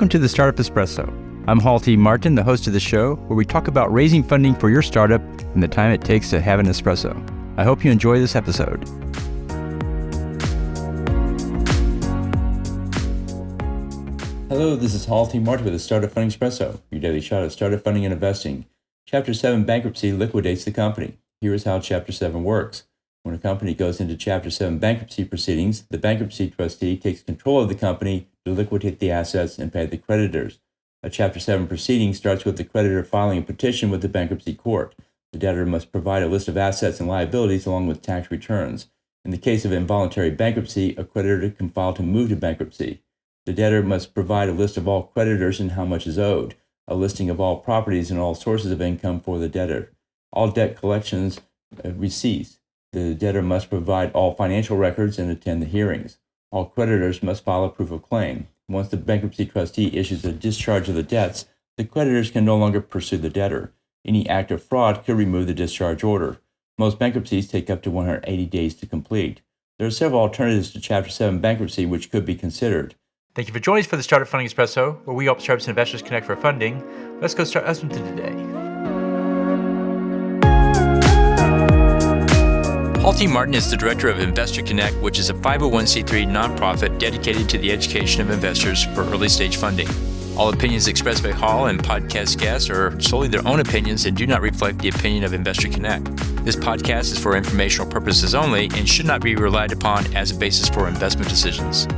Welcome to the Startup Espresso. I'm Halty Martin, the host of the show, where we talk about raising funding for your startup and the time it takes to have an espresso. I hope you enjoy this episode. Hello, this is Halty Martin with the Startup Funding Espresso, your daily shot of startup funding and investing. Chapter 7 Bankruptcy liquidates the company. Here is how Chapter 7 works. When a company goes into Chapter 7 bankruptcy proceedings, the bankruptcy trustee takes control of the company to liquidate the assets and pay the creditors. A Chapter 7 proceeding starts with the creditor filing a petition with the bankruptcy court. The debtor must provide a list of assets and liabilities along with tax returns. In the case of involuntary bankruptcy, a creditor can file to move to bankruptcy. The debtor must provide a list of all creditors and how much is owed, a listing of all properties and all sources of income for the debtor. All debt collections cease. The debtor must provide all financial records and attend the hearings. All creditors must file a proof of claim. Once the bankruptcy trustee issues a discharge of the debts, the creditors can no longer pursue the debtor. Any act of fraud could remove the discharge order. Most bankruptcies take up to 180 days to complete. There are several alternatives to Chapter 7 bankruptcy which could be considered. Thank you for joining us for the Startup Funding Espresso, where we help startups and investors connect for funding. Let's go start listening to today. Halty Martin is the director of Investor Connect, which is a 501c3 nonprofit dedicated to the education of investors for early-stage funding. All opinions expressed by Hall and podcast guests are solely their own opinions and do not reflect the opinion of Investor Connect. This podcast is for informational purposes only and should not be relied upon as a basis for investment decisions.